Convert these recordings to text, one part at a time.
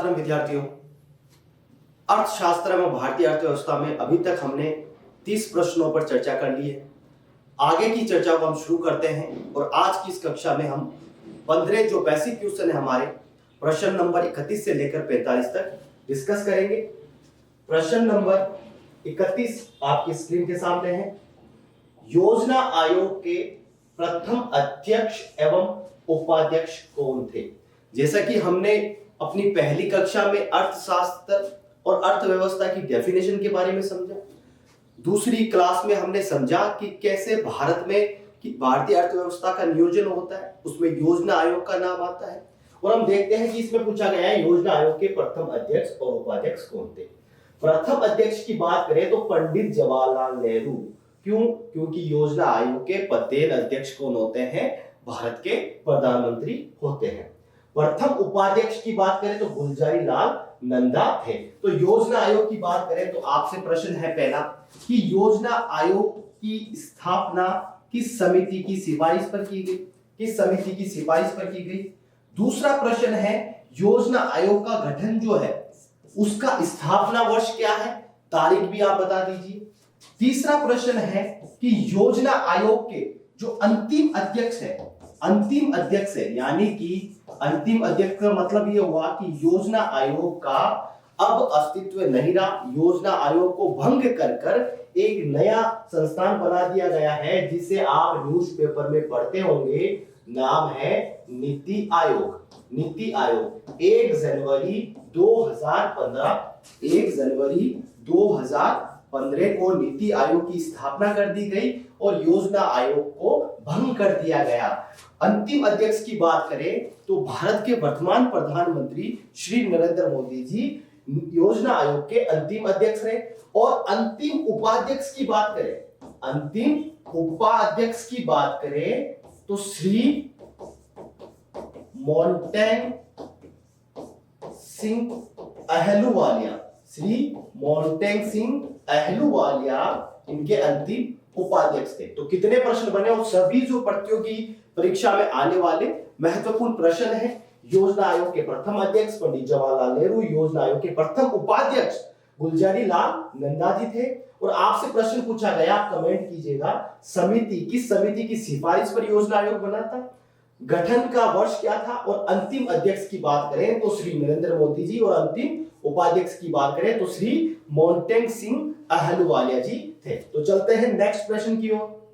मातरम विद्यार्थियों। अर्थशास्त्र एवं भारतीय अर्थव्यवस्था में अभी तक हमने 30 प्रश्नों पर चर्चा कर ली है। आगे की चर्चा को हम शुरू करते हैं और आज की इस कक्षा में हम 15 जो बेसिक क्वेश्चन है हमारे प्रश्न नंबर 31 से लेकर 45 तक डिस्कस करेंगे। प्रश्न नंबर 31 आपकी स्क्रीन के सामने है। योजना आयोग के प्रथम अध्यक्ष एवं उपाध्यक्ष कौन थे? जैसा कि हमने अपनी पहली कक्षा में अर्थशास्त्र और अर्थव्यवस्था की डेफिनेशन के बारे में समझा। दूसरी क्लास में हमने समझा कि कैसे भारत में कि भारतीय अर्थव्यवस्था का नियोजन होता है, उसमें योजना आयोग का नाम आता है। और हम देखते हैं कि इसमें पूछा गया है योजना आयोग के प्रथम अध्यक्ष और उपाध्यक्ष कौन थे। प्रथम अध्यक्ष की बात करें तो पंडित जवाहरलाल नेहरू। क्यों? क्योंकि योजना आयोग के प्रथम अध्यक्ष कौन होते हैं? भारत के प्रधानमंत्री होते हैं। प्रथम उपाध्यक्ष की बात करें तो गुलजारी लाल नंदा थे। तो योजना आयोग की बात करें तो आपसे प्रश्न है पहला कि योजना आयोग की स्थापना किस समिति की सिफारिश पर की गई? किस समिति की सिफारिश पर की गई? दूसरा प्रश्न है योजना आयोग का गठन जो है उसका स्थापना वर्ष क्या है? तारीख भी आप बता दीजिए। तीसरा प्रश्न है कि योजना आयोग के जो अंतिम अध्यक्ष है यानी कि अंतिम अध्यक्ष का मतलब यह हुआ कि योजना आयोग का अब अस्तित्व नहीं रहा। योजना आयोग को भंग कर एक नया संस्थान बना दिया गया है जिसे आप न्यूज़पेपर में पढ़ते होंगे। नाम है नीति आयोग। नीति आयोग 1 जनवरी 2015 को नीति आयोग की स्थापना कर दी गई और योजना आयोग को भंग कर दिया गया। अंतिम अध्यक्ष की बात करें तो भारत के वर्तमान प्रधानमंत्री श्री नरेंद्र मोदी जी योजना आयोग के अंतिम अध्यक्ष रहे। और अंतिम उपाध्यक्ष की बात करें तो श्री मोंटेग सिंह अहलूवालिया इनके अंतिम उपाध्यक्ष थे। तो कितने प्रश्न बने और सभी जो प्रतियोगी परीक्षा में आने वाले महत्वपूर्ण प्रश्न है। योजना आयोग के प्रथम अध्यक्ष पंडित जवाहरलाल नेहरू, योजना आयोग के प्रथम उपाध्यक्ष गुलजारी लाल नंदा जी थे। और आपसे प्रश्न पूछा गया, कमेंट कीजिएगा, किस समिति की सिफारिश पर योजना आयोग बना था, गठन का वर्ष क्या था, और अंतिम अध्यक्ष की बात करें तो श्री नरेंद्र मोदी जी और अंतिम उपाध्यक्ष की बात करें तो श्री मोंटेग सिंह अहलूवालिया जी थे। तो चलते हैं नेक्स्ट प्रश्न की ओर।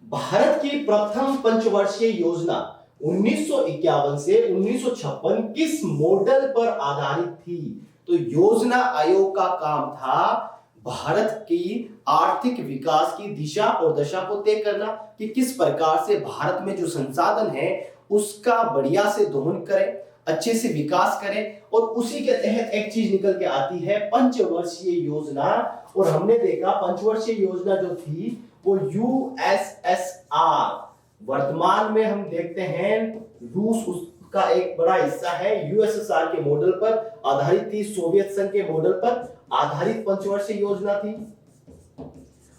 भारत की प्रथम पंचवर्षीय योजना 1951 से 1956 किस मॉडल पर आधारित थी? तो योजना आयोग का काम था भारत की आर्थिक विकास की दिशा और दशा को तय करना कि किस प्रकार से भारत में जो संसाधन है उसका बढ़िया से दोहन करें, अच्छे से विकास करें। और उसी के तहत एक चीज निकल के आती है पंचवर्षीय योजना। और हमने देखा पंचवर्षीय योजना जो थी वो यूएसएसआर, वर्तमान में हम देखते हैं रूस उसका एक बड़ा हिस्सा है, यूएसएसआर के मॉडल पर आधारित थी, सोवियत संघ के मॉडल पर आधारित पंचवर्षीय योजना थी।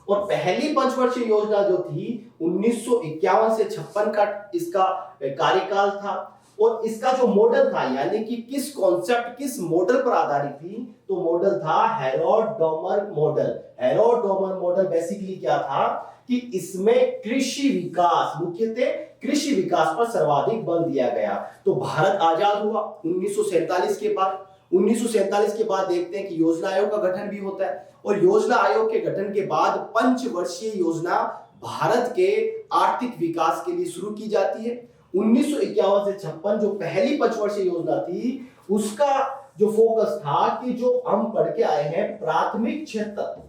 और पहली पंचवर्षीय योजना जो थी 1951 से 56 का इसका कार्यकाल था। और इसका जो मॉडल था यानी कि किस मॉडल पर आधारित थी, तो मॉडल था Herod-Domar model. Herod-Domar model basically क्या था कि इसमें कृषि विकास, मुख्यतः कृषि विकास पर सर्वाधिक बल दिया गया। तो भारत आजाद हुआ 1947 के बाद। 1947 के बाद देखते हैं कि योजना आयोग का गठन भी होता है। और योजना आयोग के गठन के बाद पंचवर्षीय योजना भारत के आर्थिक विकास के लिए शुरू की जाती है। 1951 से 56 जो पहली पंचवर्षीय योजना थी उसका जो फोकस था कि जो हम पढ़ के आए हैं प्राथमिक क्षेत्र,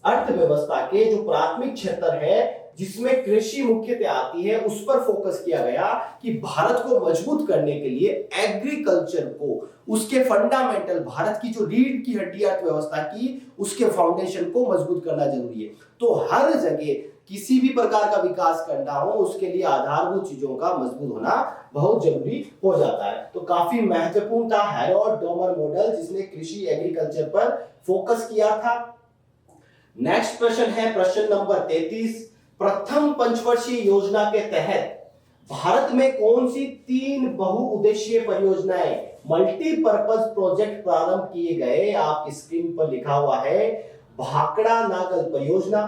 अर्थव्यवस्था के जो प्राथमिक क्षेत्र है जिसमें कृषि मुख्यतः आती है, उस पर फोकस किया गया कि भारत को मजबूत करने के लिए एग्रीकल्चर को, उसके फंडामेंटल, भारत की जो रीढ़ की हड्डी अर्थव्यवस्था की उसके फाउंडेशन को मजबूत करना जरूरी है। तो हर जगह किसी भी प्रकार का विकास करना हो उसके लिए आधारभूत चीजों का मजबूत होना बहुत जरूरी हो जाता है। तो काफी महत्वपूर्ण था हेरोड-डोमर मॉडल जिसने कृषि एग्रीकल्चर पर फोकस किया था। नेक्स्ट प्रश्न है प्रश्न नंबर 33। प्रथम पंचवर्षीय योजना के तहत भारत में कौन सी 3 बहुउद्देशीय परियोजनाएं मल्टीपर्पज प्रोजेक्ट प्रारंभ किए गए। आपकी स्क्रीन पर लिखा हुआ है भाखड़ा नागल परियोजना,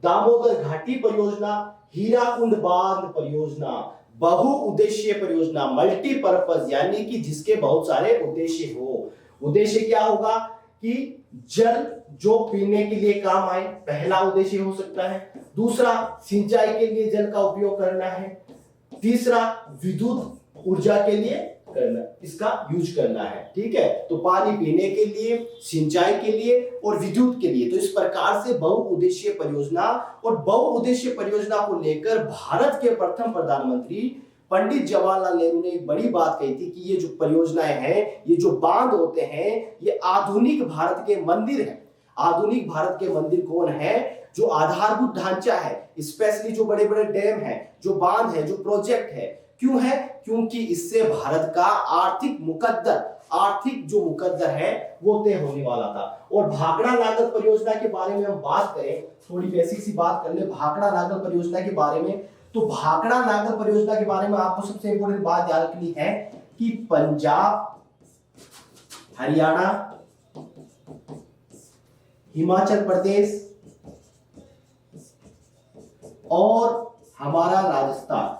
दामोदर घाटी परियोजना, हीराकुंड बांध परियोजना, बहुउद्देशीय परियोजना, मल्टीपर्पज यानी कि जिसके बहुत सारे उद्देश्य हो। उद्देश्य क्या होगा कि जल जो पीने के लिए काम आए, पहला उद्देश्य हो सकता है। दूसरा, सिंचाई के लिए जल का उपयोग करना है। तीसरा, विद्युत ऊर्जा के लिए करना, इसका यूज करना है। ठीक है, तो पानी पीने के लिए, सिंचाई के लिए और विद्युत के लिए। तो इस प्रकार से बहुउद्देशीय परियोजना, और बहुउद्देशीय परियोजना को लेकर भारत के प्रथम प्रधानमंत्री पंडित जवाहरलाल नेहरू ने एक बड़ी बात कही थी कि ये जो परियोजनाएं हैं, ये जो बांध होते हैं, ये आधुनिक भारत के मंदिर हैं। आधुनिक भारत के मंदिर कौन है? जो आधारभूत ढांचा है, स्पेशली जो बड़े बड़े डैम हैं, जो बांध है, जो प्रोजेक्ट है। क्यों है? क्योंकि इससे भारत का आर्थिक जो मुकद्दर है वो तय होने वाला था। और भाखड़ा नागल परियोजना के बारे में हम बात करें, थोड़ी बेसिक सी बात कर ले भाखड़ा नागल परियोजना के बारे में। तो भाखड़ा नागल परियोजना के बारे में आपको सबसे इंपॉर्टेंट बात याद रखनी है कि पंजाब, हरियाणा, हिमाचल प्रदेश और हमारा राजस्थान,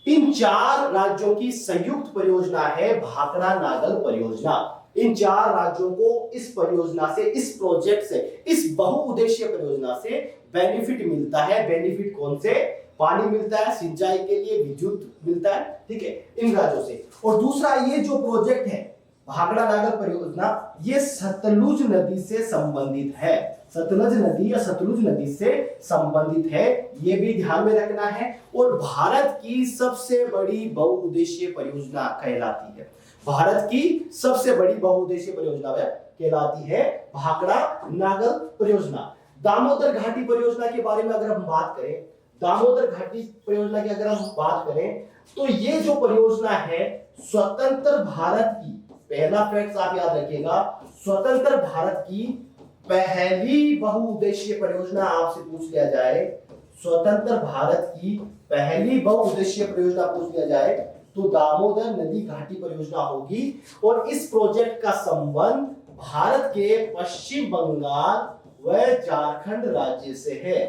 इन 4 राज्यों की संयुक्त परियोजना है भाखड़ा नागल परियोजना। इन 4 राज्यों को इस परियोजना से, इस प्रोजेक्ट से, इस बहुउद्देशीय परियोजना से बेनिफिट मिलता है। बेनिफिट कौन से? पानी मिलता है, सिंचाई के लिए विद्युत मिलता है। ठीक है, इन राज्यों से। और दूसरा, ये जो प्रोजेक्ट है भाखड़ा नागल परियोजना, ये सतलुज नदी से संबंधित है। सतलुज नदी या सतलुज नदी से संबंधित है, ये भी ध्यान में रखना है। और भारत की सबसे बड़ी बहुउद्देशीय परियोजना कहलाती है। भारत की सबसे बड़ी बहुउद्देशीय परियोजना कहलाती है भाखड़ा नागल परियोजना। दामोदर घाटी परियोजना के बारे में अगर हम बात करें, दामोदर घाटी परियोजना की अगर हम बात करें, तो ये जो परियोजना है स्वतंत्र भारत की, पहला फैक्ट आप याद रखिएगा, स्वतंत्र भारत की पहली बहुउद्देशीय परियोजना आपसे पूछ लिया जाए, स्वतंत्र भारत की पहली बहुउद्देशीय परियोजना पूछ लिया जाए तो दामोदर नदी घाटी परियोजना होगी। और इस प्रोजेक्ट का संबंध भारत के पश्चिम बंगाल व झारखंड राज्य से है।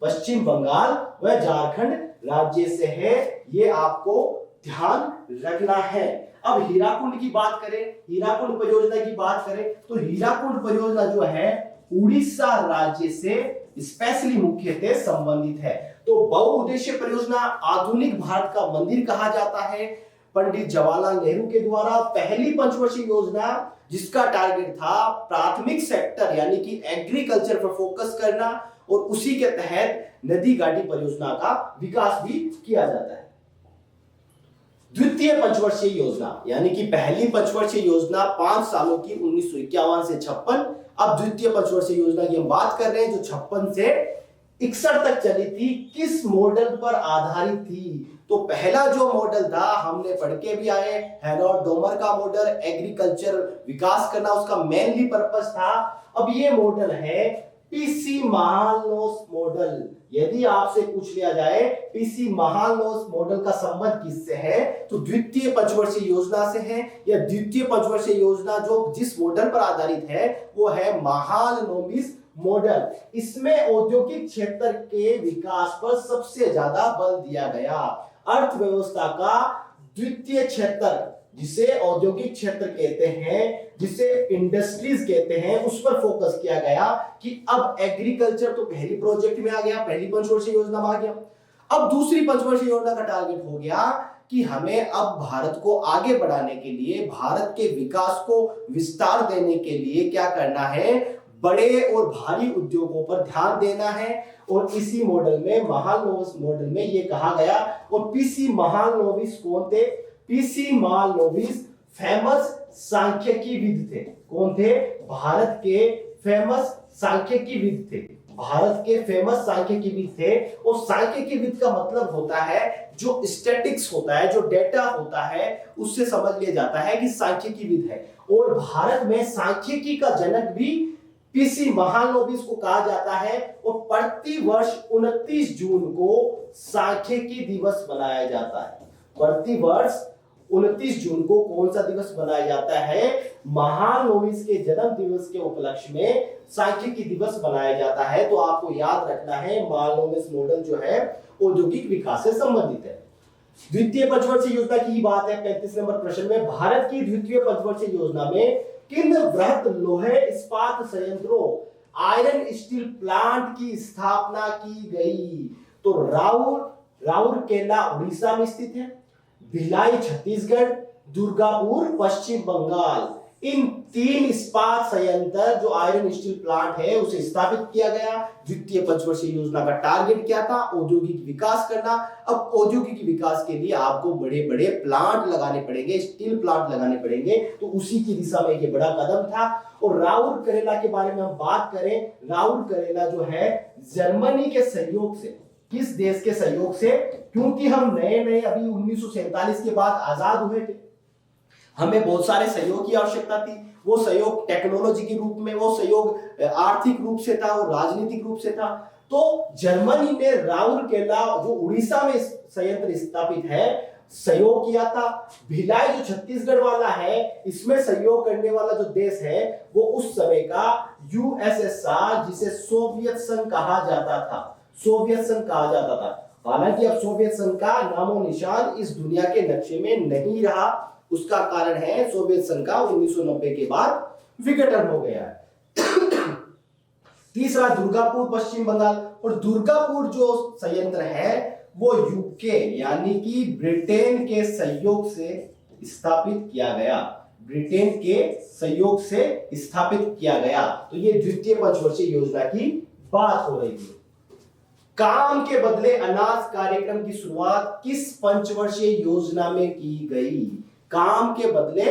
पश्चिम बंगाल व झारखंड राज्य से है, ये आपको ध्यान रखना है। अब हीराकुंड की बात करें, हीराकुंड परियोजना की बात करें, तो हीराकुंड परियोजना जो है उड़ीसा राज्य से स्पेशली मुख्यतः संबंधित है। तो बहुउद्देशीय परियोजना आधुनिक भारत का मंदिर कहा जाता है। पंडित जवाहरलाल नेहरू के द्वारा पहली पंचवर्षीय योजना, जिसका टारगेट था प्राथमिक सेक्टर यानी कि एग्रीकल्चर पर फोकस करना, और उसी के तहत नदी घाटी परियोजना का विकास भी किया जाता है। द्वितीय पंचवर्षीय योजना यानी कि पहली पंचवर्षीय योजना 5 सालों की 1951 से 56। अब द्वितीय पंचवर्षीय योजना की हम बात कर रहे हैं जो 56 से 61 तक चली थी। किस मॉडल पर आधारित थी? तो पहला जो मॉडल था हमने पढ़ के भी आए, हेरोल्ड डोमर का मॉडल, एग्रीकल्चर विकास करना उसका मेनली पर्पस था। अब ये मॉडल है पीसी महालनोबिस मॉडल। यदि आपसे पूछ लिया जाए पीसी महालनोबिस मॉडल का संबंध किससे है, तो द्वितीय पंचवर्षीय योजना से है, या द्वितीय पंचवर्षीय योजना जो जिस मॉडल पर आधारित है वो है महालनोबिस मॉडल। इसमें औद्योगिक क्षेत्र के विकास पर सबसे ज्यादा बल दिया गया। अर्थव्यवस्था का द्वितीय क्षेत्र, जिसे औद्योगिक क्षेत्र कहते हैं, जिसे इंडस्ट्रीज कहते हैं, उस पर फोकस किया गया कि अब एग्रीकल्चर तो पहली प्रोजेक्ट में आ गया, पहली पंचवर्षीय योजना में आ गया। अब दूसरी पंचवर्षीय योजना का टारगेट हो गया कि हमें अब भारत को आगे बढ़ाने के लिए, भारत के विकास को विस्तार देने के लिए क्या करना है, बड़े और भारी उद्योगों पर ध्यान देना है। और इसी मॉडल में, महालनोबिस मॉडल में ये कहा गया। और पीसी महालनोबिस कौन थे? पीसी महालनोबिस फेमस सांख्यिकीविद थे। कौन थे? भारत के फेमस सांख्यिकीविद थे। भारत के फेमस सांख्यिकीविद थे। और सांख्यिकीविद का मतलब होता है जो स्टैटिक्स होता है, जो डेटा होता है, उससे समझ लिया जाता है कि सांख्यिकीविद है। और भारत में सांख्यिकी का जनक भी पीसी महालनोबिस को कहा जाता है। और प्रति वर्ष 29 जून को सांख्यिकी दिवस मनाया जाता है। प्रति वर्ष 29 जून को कौन सा दिवस मनाया जाता है? महालनोबिस के जन्म दिवस के उपलक्ष्य में सांख्यिकी दिवस मनाया जाता है। तो आपको याद रखना है महालनोबिस मॉडल जो है औद्योगिक विकास से संबंधित है। द्वितीय पंचवर्षीय योजना की बात है 35 नंबर प्रश्न में। भारत की द्वितीय पंचवर्षीय योजना में किन बृहत लोहे इस्पात संयंत्रों आयरन स्टील प्लांट की स्थापना की गई? तो राउरकेला उड़ीसा में स्थित है, भिलाई छत्तीसगढ़, दुर्गापुर पश्चिम बंगाल। इन 3 इस्पात संयंत्र जो आयरन स्टील प्लांट है उसे स्थापित किया गया। द्वितीय पंचवर्षीय योजना का टारगेट क्या था? औद्योगिक विकास करना। अब औद्योगिक विकास के लिए आपको बड़े बड़े प्लांट लगाने पड़ेंगे, स्टील प्लांट लगाने पड़ेंगे, तो उसी की दिशा में ये बड़ा कदम था। और राउरकेला के बारे में हम बात करें, राउरकेला जो है जर्मनी के सहयोग से, किस देश के सहयोग से? क्योंकि हम नए अभी 1947 के बाद आजाद हुए थे, हमें बहुत सारे सहयोग की आवश्यकता थी। वो सहयोग टेक्नोलॉजी के रूप में, वो सहयोग आर्थिक रूप से था, वो राजनीतिक रूप से था। तो जर्मनी ने राउरकेला जो उड़ीसा में संयंत्र स्थापित है सहयोग किया था। भिलाई जो छत्तीसगढ़ वाला है, इसमें सहयोग करने वाला जो देश है वो उस समय का यूएसएसआर, जिसे सोवियत संघ कहा जाता था, सोवियत संघ कहा जाता था। हालांकि अब सोवियत संघ का नामो निशान इस दुनिया के नक्शे में नहीं रहा। उसका कारण है सोवियत संघ का 1990 के बाद विघटन हो गया है। तीसरा दुर्गापुर पश्चिम बंगाल। और दुर्गापुर जो संयंत्र है वो यूके यानी कि ब्रिटेन के सहयोग से स्थापित किया गया, ब्रिटेन के सहयोग से स्थापित किया गया। तो ये द्वितीय पंचवर्षीय योजना की बात हो रही है। काम के बदले अनाज कार्यक्रम की शुरुआत किस पंचवर्षीय योजना में की गई? काम के बदले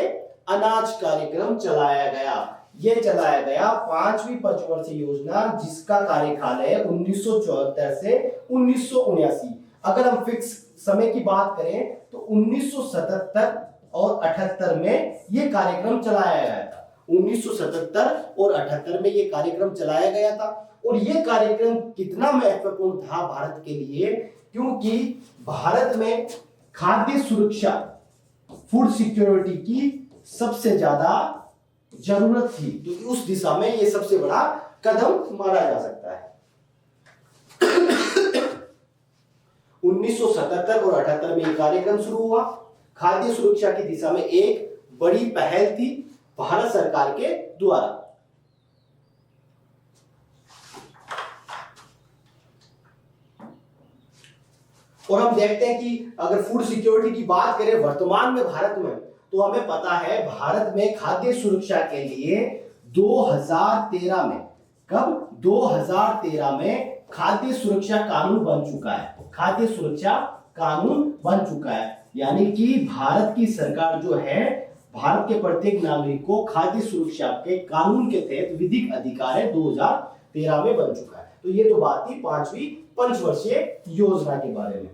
अनाज कार्यक्रम चलाया गया। यह चलाया गया 5वीं पंचवर्षीय योजना, जिसका कार्यकाल है 1974 से 1979। अगर हम फिक्स समय की बात करें तो 1977 और 78 में यह कार्यक्रम चलाया गया था। 1977 और 78 में यह कार्यक्रम चलाया गया था। और यह कार्यक्रम कितना महत्वपूर्ण था भारत के लिए? क्योंकि भारत में खाद्य सुरक्षा, फूड सिक्योरिटी की सबसे ज्यादा जरूरत थी, तो उस दिशा में यह सबसे बड़ा कदम माना जा सकता है। 1977 और 78 में यह कार्यक्रम शुरू हुआ। खाद्य सुरक्षा की दिशा में एक बड़ी पहल थी भारत सरकार के द्वारा। और हम देखते हैं कि अगर फूड सिक्योरिटी की बात करें वर्तमान में भारत में, तो हमें पता है भारत में खाद्य सुरक्षा के लिए 2013 में, कब? 2013 में खाद्य सुरक्षा कानून बन चुका है। खाद्य सुरक्षा कानून बन चुका है, यानी कि भारत की सरकार जो है भारत के प्रत्येक नागरिक को खाद्य सुरक्षा के कानून के तहत विधिक अधिकार है 2013 में बन चुका है। तो ये तो बात थी 5वीं पंचवर्षीय योजना के बारे में।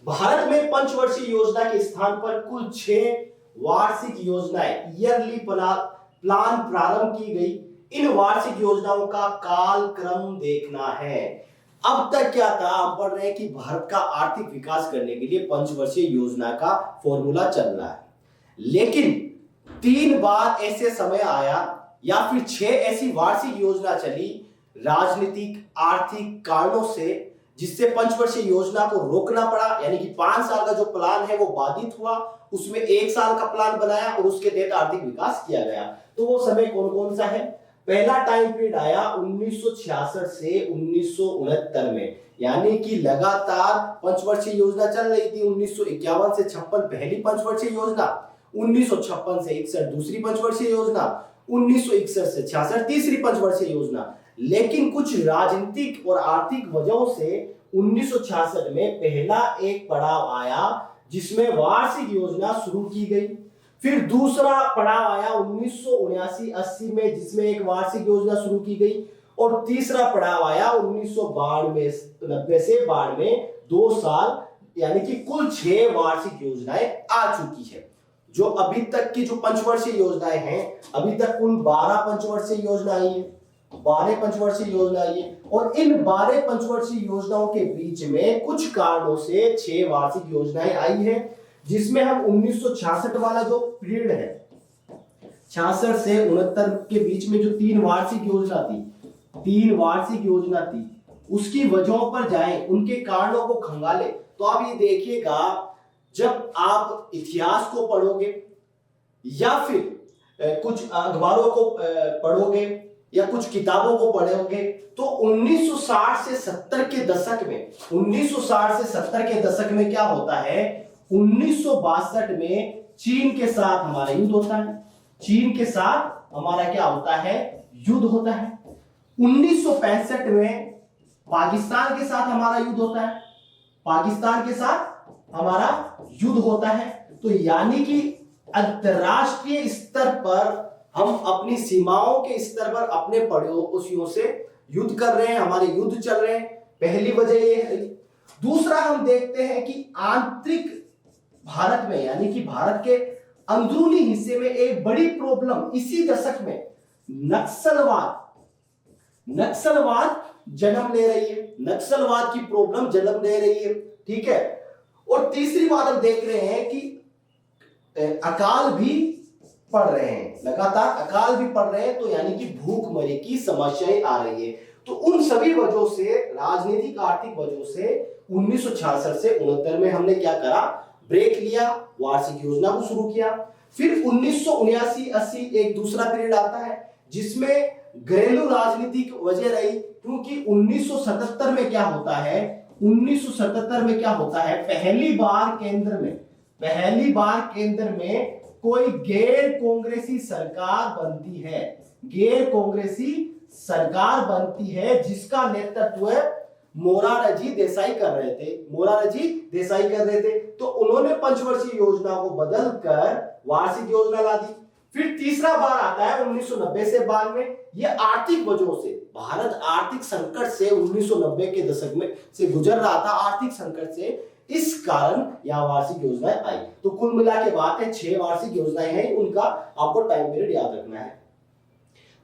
भारत में पंचवर्षीय योजना के स्थान पर कुल 6 वार्षिक योजनाएं, ईयरली प्लान प्रारंभ की गई। इन वार्षिक योजनाओं का काल क्रम देखना है। अब तक क्या था, हम पढ़ रहे हैं कि भारत का आर्थिक विकास करने के लिए पंचवर्षीय योजना का फॉर्मूला चल रहा है, लेकिन 3 बार ऐसे समय आया या फिर 6 ऐसी वार्षिक योजना चली राजनीतिक आर्थिक कारणों से, जिससे पंचवर्षीय योजना को रोकना पड़ा। यानी कि 5 साल का जो प्लान है वो बाधित हुआ, उसमें 1 साल का प्लान बनाया और उसके तहत आर्थिक विकास किया गया। तो वो समय कौन कौन सा है? पहला टाइम पीरियड आया 1966 से 1969 में, यानी कि लगातार पंचवर्षीय योजना चल रही थी। 1951 से 56 पहली पंचवर्षीय योजना, 1956 से 61 दूसरी पंचवर्षीय योजना, 1961 से 66 तीसरी पंचवर्षीय योजना। लेकिन कुछ राजनीतिक और आर्थिक वजहों से 1966 में पहला एक पड़ाव आया जिसमें वार्षिक योजना शुरू की गई। फिर दूसरा पड़ाव आया 1979-80 में, जिसमें एक वार्षिक योजना शुरू की गई। और तीसरा पड़ाव आया 1992-90 से 92 में, 2 साल, यानी कि कुल 6 वार्षिक योजनाएं आ चुकी है। जो अभी तक की जो पंचवर्षीय योजनाएं हैं, अभी तक कुल 12 पंचवर्षीय योजना आई है। 12 पंचवर्षीय योजना आई है और इन 12 पंचवर्षीय योजनाओं के बीच में कुछ कारणों से 6 वार्षिक योजनाएं आई है, जिसमें हम 1966 वाला जो पीरियड है 66 से 69 के बीच में जो 3 वार्षिक योजना थी उसकी वजहों पर जाएं, उनके कारणों को खंगाले। तो आप ये देखिएगा, जब आप इतिहास को पढ़ोगे या फिर कुछ अखबारों को पढ़ोगे या कुछ किताबों को पढ़ोगे तो 1960 से 70 के दशक में 1960 से 70 के दशक में क्या होता है, 1962 में चीन के साथ हमारा युद्ध होता है, चीन के साथ हमारा क्या होता है, युद्ध होता है। 1965 में पाकिस्तान के साथ हमारा युद्ध होता है, पाकिस्तान के साथ हमारा युद्ध होता है। तो यानी कि अंतरराष्ट्रीय स्तर पर हम अपनी सीमाओं के स्तर पर अपने पड़ोसियों से युद्ध कर रहे हैं, हमारे युद्ध चल रहे हैं, पहली वजह ये है। दूसरा हम देखते हैं कि आंतरिक भारत में यानी कि भारत के अंदरूनी हिस्से में एक बड़ी प्रॉब्लम इसी दशक में नक्सलवाद जन्म ले रही है, नक्सलवाद की प्रॉब्लम जन्म ले रही है, ठीक है। और तीसरी बात हम देख रहे हैं कि अकाल भी पड़ रहे हैं, लगातार अकाल भी पड़ रहे हैं, तो यानी कि भूखमरी की समस्याएं आ रही है। तो उन सभी वजहों से, राजनीतिक आर्थिक वजहों से 1966 से 69 में हमने क्या करा, ब्रेक लिया, वार्षिक योजना को शुरू किया। फिर 1979-80 एक दूसरा पीरियड आता है जिसमें घरेलू राजनीतिक वजह रही, क्योंकि 1977 में क्या होता है, 1977 में क्या होता है, पहली बार केंद्र में कोई गैर कांग्रेसी सरकार बनती है, जिसका नेतृत्व मोरारजी देसाई कर रहे थे। तो उन्होंने पंचवर्षीय योजना को बदलकर वार्षिक योजना ला दी। फिर तीसरा बार आता है 1990 से 92। ये आर्थिक वजहों से, भारत आर्थिक संकट से 1990 के दशक में से गुजर रहा था, आर्थिक संकट से, इस कारण यह वार्षिक योजनाएं आई। तो कुल मिला के बात है 6 वार्षिक योजनाएं हैं, उनका आपको टाइम पीरियड याद रखना है।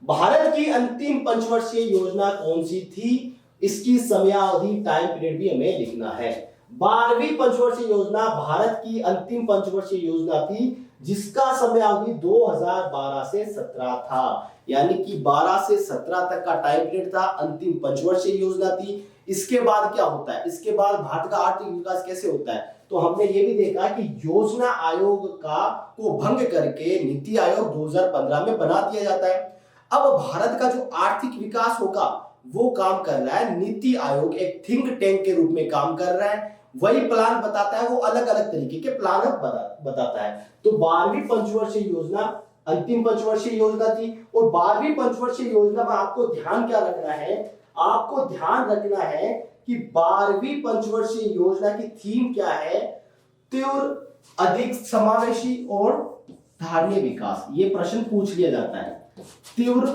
भारत की अंतिम पंचवर्षीय योजना कौन सी थी, इसकी समयावधि टाइम पीरियड भी हमें लिखना है। 12वीं पंचवर्षीय योजना भारत की अंतिम पंचवर्षीय योजना थी, जिसका समयावधि 2012 से 17 था, यानी कि 12 से 17 तक का टाइम पीरियड था, अंतिम पंचवर्षीय योजना थी। इसके बाद क्या होता है, इसके बाद भारत का आर्थिक विकास कैसे होता है, तो हमने ये भी देखा कि योजना आयोग को भंग करके नीति आयोग 2015 में बना दिया जाता है। अब भारत का जो आर्थिक विकास होगा वो काम कर रहा है नीति आयोग, एक थिंक टैंक के रूप में काम कर रहा है, वही प्लान बताता है, वो अलग अलग तरीके के प्लान बताता है। तो 12वीं पंचवर्षीय योजना अंतिम पंचवर्षीय योजना थी, और 12वीं पंचवर्षीय योजना में आपको ध्यान क्या रखना है, आपको ध्यान रखना है कि 12वीं पंचवर्षीय योजना की थीम क्या है, तीव्र, अधिक समावेशी और धारणीय विकास। ये प्रश्न पूछ लिया जाता है, तीव्र,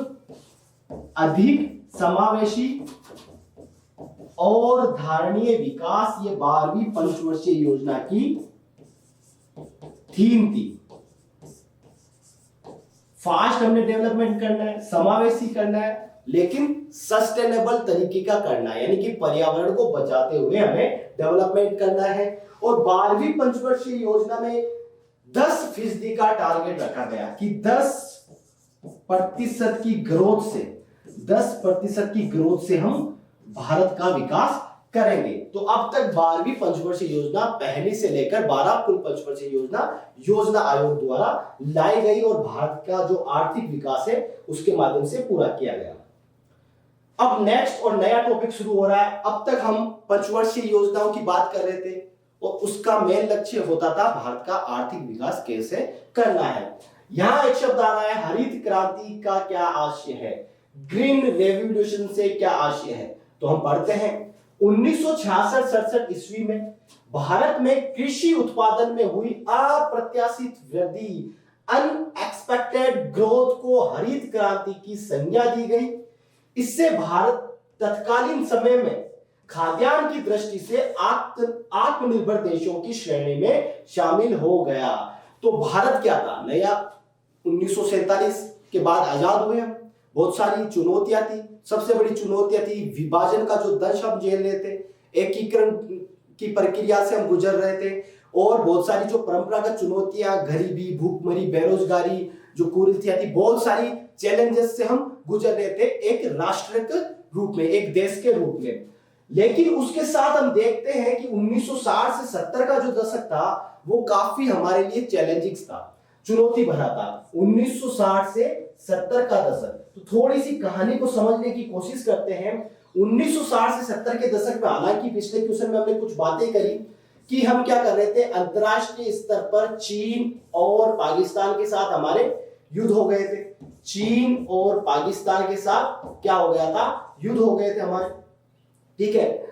अधिक समावेशी और धारणीय विकास, ये 12वीं पंचवर्षीय योजना की थीम थी। फास्ट हमने डेवलपमेंट करना है, समावेशी करना है, लेकिन सस्टेनेबल तरीके का करना है, यानी कि पर्यावरण को बचाते हुए हमें डेवलपमेंट करना है। और 12वीं पंचवर्षीय योजना में 10% का टारगेट रखा गया कि 10% की ग्रोथ से हम भारत का विकास करेंगे। तो अब तक 12वीं पंचवर्षीय योजना पहली से लेकर 12 कुल पंचवर्षीय योजना आयोग द्वारा लाई गई और भारत का जो आर्थिक विकास है उसके माध्यम से पूरा किया गया। अब नेक्स्ट और नया टॉपिक शुरू हो रहा है। अब तक हम पंचवर्षीय योजनाओं की बात कर रहे थे और उसका मेन लक्ष्य होता था भारत का आर्थिक विकास कैसे करना है। यहां एक शब्द आ रहा है, हरित क्रांति का क्या आशय है, ग्रीन रेवोल्यूशन से क्या आशय है। तो हम पढ़ते हैं 1966-67 ईस्वी में भारत में कृषि उत्पादन में हुई अप्रत्याशित वृद्धि, अनएक्सपेक्टेड ग्रोथ को हरित क्रांति की संज्ञा दी गई। इससे भारत तत्कालीन समय में खाद्यान्न की दृष्टि से आत्मनिर्भर देशों की श्रेणी में शामिल हो गया। तो भारत क्या था, नया 1947 के बाद आजाद हुए हम, बहुत सारी चुनौतियां थी। सबसे बड़ी चुनौतियां थी विभाजन का जो दंश हम झेल रहे थे, एकीकरण की प्रक्रिया से हम गुजर रहे थे, और बहुत सारी जो परंपरागत चुनौतियां, गरीबी, भूखमरी, बेरोजगारी, जो कुरीतियां थी, बहुत सारी चैलेंजेस से हम गुजर रहे थे एक राष्ट्र के रूप में, एक देश के रूप में। लेकिन उसके साथ हम देखते हैं कि 1960 से 70 का जो दशक था वो काफी हमारे लिए चैलेंजिंग था, चुनौती भरा था। 1960 से 70 का दशक, तो थोड़ी सी कहानी को समझने की कोशिश करते हैं। 1960 से 70 के दशक में, हालांकि पिछले क्वेश्चन में हमने कुछ बातें करी कि हम क्या कर रहे थे, अंतरराष्ट्रीय स्तर पर चीन और पाकिस्तान के साथ हमारे युद्ध हो गए थे। चीन और पाकिस्तान के साथ क्या हो गया था, युद्ध हो गए थे हमारे, ठीक है।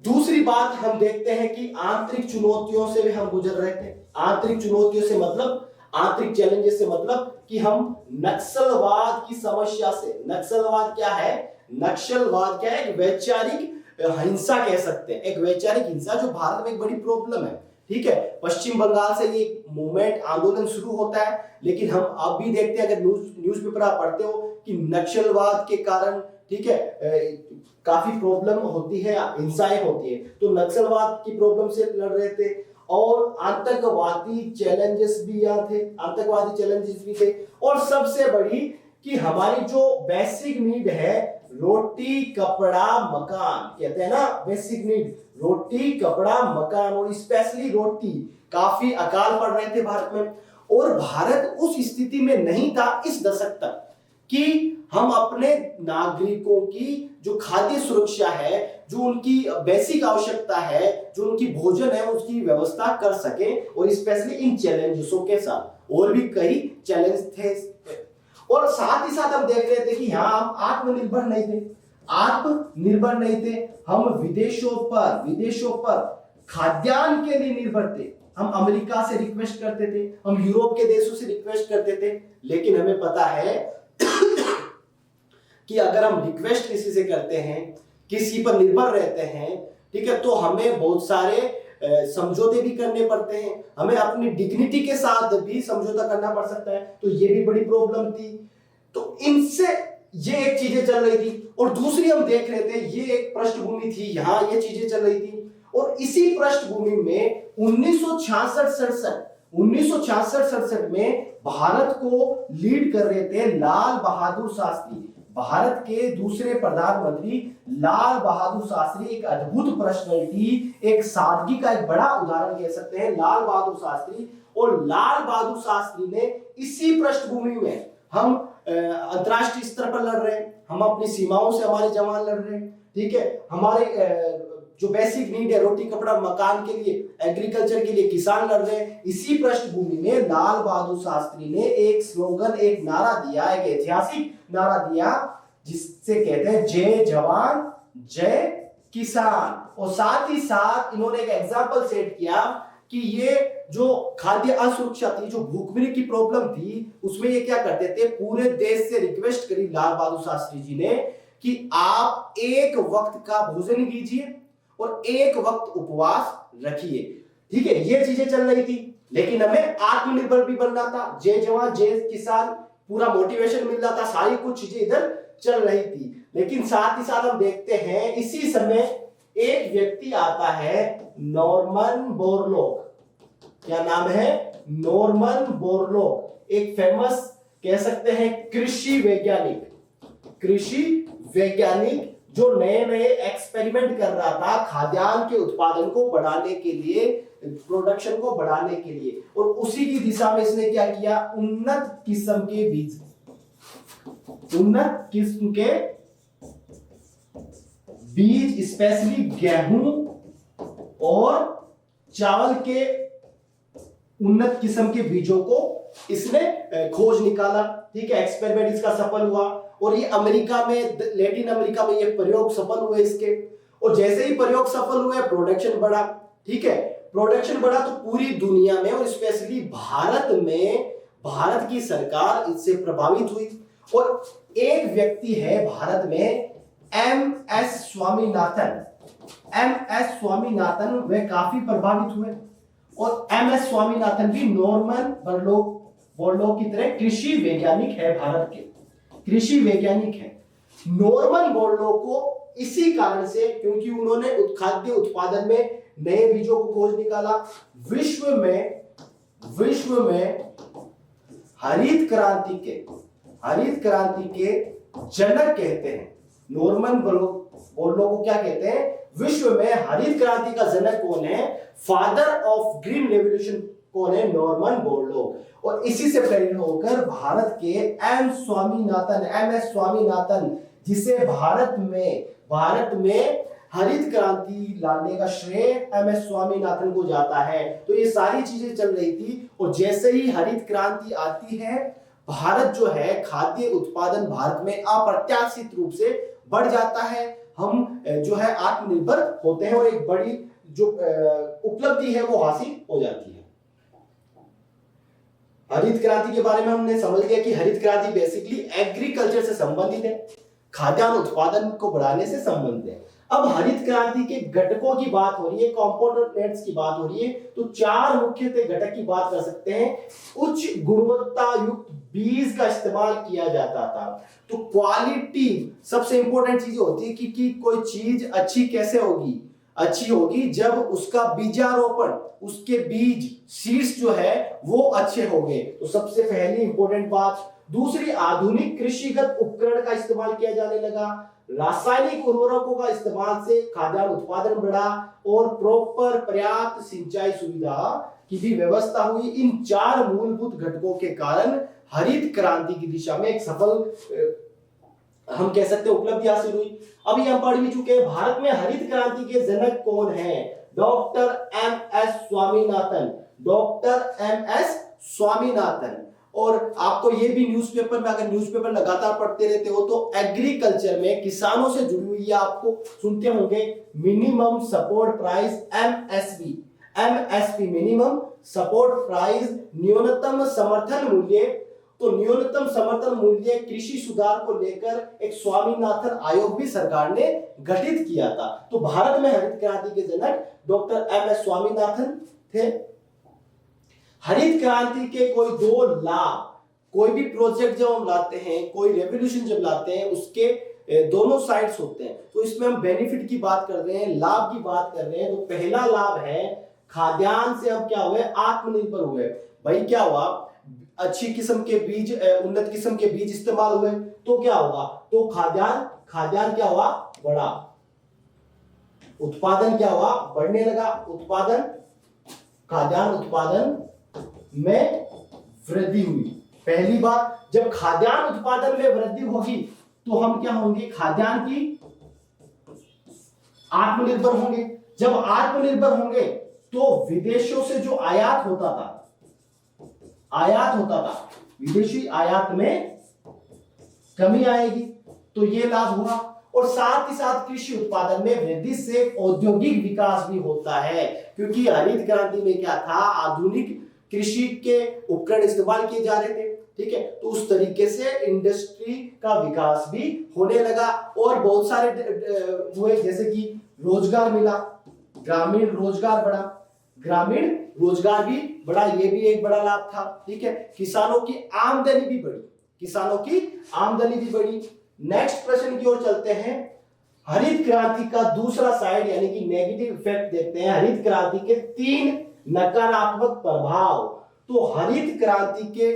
दूसरी बात हम देखते हैं कि आंतरिक चुनौतियों से भी हम गुजर रहे थे। आंतरिक चुनौतियों से मतलब, आंतरिक चैलेंजेस से मतलब कि हम नक्सलवाद की समस्या से, नक्सलवाद क्या है, नक्सलवाद क्या है, एक वैचारिक हिंसा कह सकते हैं, एक वैचारिक हिंसा जो भारत में एक बड़ी प्रॉब्लम है, ठीक है। पश्चिम बंगाल से ये मूवमेंट, आंदोलन शुरू होता है, लेकिन हम अब भी देखते हैं, अगर न्यूज़पेपर आप पढ़ते हो, कि नक्सलवाद के कारण, ठीक है, काफी प्रॉब्लम होती है, हिंसाएं होती है। तो नक्सलवाद की प्रॉब्लम से लड़ रहे थे, और आतंकवादी चैलेंजेस भी यहाँ थे, आतंकवादी चैलेंजेस भी थे। और सबसे बड़ी कि हमारी जो बेसिक नीड है, रोटी कपड़ा मकान, कहते हैं ना बेसिक नीड, रोटी कपड़ा मकान, और स्पेशली रोटी, काफी अकाल पड़ रहे थे भारत में। और भारत उस स्थिति में नहीं था इस दशक तक कि हम अपने नागरिकों की जो खाद्य सुरक्षा है, जो उनकी बेसिक आवश्यकता है, जो उनकी भोजन है, उसकी व्यवस्था कर सके, और स्पेशली इन चैलेंजेसों के साथ। और भी कई चैलेंज थे, और साथ ही साथ हम देख रहे थे कि यहाँ हम आत्मनिर्भर नहीं थे, आत्मनिर्भर नहीं थे, हम विदेशों पर खाद्यान्न के लिए निर्भर थे। हम अमेरिका से रिक्वेस्ट करते थे, हम यूरोप के देशों से रिक्वेस्ट करते थे, लेकिन हमें पता है कि अगर हम रिक्वेस्ट किसी से करते हैं, किसी पर निर्भर रहते हैं, ठीक है, तो हमें बहुत सारे समझौते भी करने पड़ते हैं, हमें अपनी डिग्निटी के साथ भी समझौता करना पड़ सकता है। तो ये भी बड़ी प्रॉब्लम थी। तो इनसे ये एक चीजें चल रही थी, और दूसरी हम देख रहे थे, ये एक पृष्ठभूमि थी, यहाँ ये चीजें चल रही थी। और इसी पृष्ठभूमि में 1966-67 में भारत को लीड कर रहे थे लाल बहादुर शास्त्री। भारत के दूसरे प्रधानमंत्री लाल बहादुर शास्त्री एक अद्भुत पर्सनालिटी, एक सादगी का एक बड़ा उदाहरण कह सकते हैं, लाल बहादुर शास्त्री। और लाल बहादुर शास्त्री ने इसी पृष्ठभूमि में, हम अंतरराष्ट्रीय स्तर पर लड़ रहे हैं, हम अपनी सीमाओं से हमारे जवान लड़ रहे हैं, ठीक है, हमारे जो बेसिक नीड है, रोटी कपड़ा मकान के लिए, एग्रीकल्चर के लिए किसान लड़ रहे हैं। इसी पृष्ठभूमि में लाल बहादुर शास्त्री ने एक स्लोगन, एक नारा दिया, एक ऐतिहासिक नारा दिया, जिससे कहते हैं जय जवान जय किसान। और साथ ही साथ इन्होंने एक एग्जाम्पल सेट किया कि ये जो खाद्य असुरक्षा थी, जो भूखमरी की प्रॉब्लम थी, उसमें ये क्या करते थे, पूरे देश से रिक्वेस्ट करी लाल बहादुर शास्त्री जी ने कि आप एक वक्त का भोजन कीजिए और एक वक्त उपवास रखिए, ठीक है। ये चीजें चल रही थी, लेकिन हमें आत्मनिर्भर भी बनना था, जय जवान जय किसान, पूरा मोटिवेशन मिल रहा था, सारी कुछ चीजें इधर चल रही थी। लेकिन साथ ही साथ हम देखते हैं इसी समय एक व्यक्ति आता है, नॉर्मन बोरलॉग। क्या नाम है, नॉर्मन बोरलॉग, एक फेमस कह सकते हैं कृषि वैज्ञानिक, जो नए नए एक्सपेरिमेंट कर रहा था खाद्यान्न के उत्पादन को बढ़ाने के लिए, प्रोडक्शन को बढ़ाने के लिए। और उसी की दिशा में इसने क्या किया, उन्नत किस्म के बीज, उन्नत किस्म के बीज, स्पेशली गेहूं और चावल के उन्नत किस्म के बीजों को इसने खोज निकाला, ठीक है। एक्सपेरिमेंट इसका सफल हुआ, और ये अमेरिका में, लैटिन अमेरिका में ये प्रयोग सफल हुए इसके। और जैसे ही प्रयोग सफल हुए, प्रोडक्शन बढ़ा, ठीक है, प्रोडक्शन बढ़ा, तो पूरी दुनिया में और स्पेशली भारत में, भारत की सरकार इससे प्रभावित हुई। और एक व्यक्ति है भारत में, एम.एस. स्वामीनाथन, वे काफी प्रभावित हुए। और एम.एस. स्वामीनाथन भी नॉर्मन बोरलॉग की तरह कृषि वैज्ञानिक है भारत के, कृषि वैज्ञानिक हैं। नॉर्मन बोरलॉग को इसी कारण से, क्योंकि उन्होंने खाद्य उत्पादन में नए बीजों को खोज निकाला, विश्व में हरित क्रांति के जनक कहते हैं। नॉर्मन बोरलॉग को क्या कहते हैं? विश्व में हरित क्रांति का जनक कौन है? फादर ऑफ ग्रीन रेवोल्यूशन कौन है? Norman Borlaug. और इसी से प्रेरित होकर भारत के एम एस स्वामीनाथन, जिसे भारत में हरित क्रांति लाने का श्रेय एम एस स्वामीनाथन को जाता है। तो ये सारी चीजें चल रही थी, और जैसे ही हरित क्रांति आती है, भारत जो है खाद्य उत्पादन भारत में अप्रत्याशित रूप से बढ़ जाता है। हम जो है आत्मनिर्भर होते हैं और एक बड़ी जो उपलब्धि है वो हासिल हो जाती है। हरित क्रांति के बारे में हमने समझ लिया कि हरित क्रांति बेसिकली एग्रीकल्चर से संबंधित है, खाद्यान्न उत्पादन को बढ़ाने से संबंधित है। अब हरित क्रांति के घटकों की बात हो रही है, कंपोनेंट्स की बात हो रही है, तो 4 मुख्यतः घटक की बात कर सकते हैं। उच्च गुणवत्ता युक्त बीज का इस्तेमाल किया जाता था। तो क्वालिटी सबसे इंपॉर्टेंट चीज होती है कि कोई चीज अच्छी कैसे होगी? अच्छी होगी जब उसका बीजारोपण, उसके बीज सीड्स जो है वो अच्छे होंगे। तो सबसे पहली इंपॉर्टेंट बात। दूसरी, आधुनिक कृषिगत उपकरण का इस्तेमाल किया जाने लगा। रासायनिक उर्वरकों का इस्तेमाल से खाद्यान्न उत्पादन बढ़ा और प्रॉपर पर्याप्त सिंचाई सुविधा की भी व्यवस्था हुई। इन 4 मूलभूत घटकों के कारण हरित क्रांति की दिशा में एक सफल हम कह सकते हैं उपलब्धि हासिल हुई। अभी हम पढ़ भी चुके हैं, भारत में हरित क्रांति के जनक कौन है? Doctor M S Swaminathan. और आपको ये भी न्यूज़पेपर में, अगर न्यूज़पेपर लगातार पढ़ते रहते हो तो एग्रीकल्चर में किसानों से जुड़ी हुई आपको सुनते होंगे minimum support price, MSP minimum support price, न्यूनतम समर्थन मूल्य। तो न्यूनतम समर्थन मूल्य कृषि सुधार को लेकर एक स्वामीनाथन आयोग भी सरकार ने गठित किया था। तो भारत में हरित क्रांति के जनक डॉक्टर एम एस स्वामीनाथन थे। हरित क्रांति के कोई 2 लाभ, कोई भी प्रोजेक्ट जब हम लाते हैं, कोई रेवोल्यूशन जब लाते हैं, उसके दोनों साइड्स होते हैं। तो इसमें हम बेनिफिट की बात कर रहे हैं, लाभ की बात कर रहे हैं। तो पहला लाभ है खाद्यान्न से हम क्या हुए? आत्मनिर्भर हुए। भाई क्या हुआ? अच्छी किस्म के बीज, उन्नत किस्म के बीज इस्तेमाल हुए, तो क्या होगा? तो खाद्यान्न क्या हुआ? बढ़ा। उत्पादन क्या हुआ? बढ़ने लगा। खाद्यान्न उत्पादन में वृद्धि हुई। पहली बात, जब खाद्यान्न उत्पादन में वृद्धि होगी तो हम क्या होंगे? खाद्यान्न की आत्मनिर्भर होंगे। जब आत्मनिर्भर होंगे तो विदेशों से जो आयात होता था, विदेशी आयात में कमी आएगी। तो ये लाभ हुआ। और साथ ही साथ कृषि उत्पादन में वृद्धि से औद्योगिक विकास भी होता है, क्योंकि हरित क्रांति में क्या था? आधुनिक कृषि के उपकरण इस्तेमाल किए जा रहे थे। ठीक है, तो उस तरीके से इंडस्ट्री का विकास भी होने लगा और बहुत सारे हुए, जैसे कि रोजगार मिला, ग्रामीण रोजगार भी बढ़ा। ये भी एक बड़ा लाभ था। ठीक है, किसानों की आमदनी भी बढ़ी। नेक्स्ट प्रश्न की ओर चलते हैं। हरित क्रांति का दूसरा साइड यानी कि नेगेटिव इफेक्ट देखते हैं। हरित क्रांति के 3 नकारात्मक प्रभाव। तो हरित क्रांति के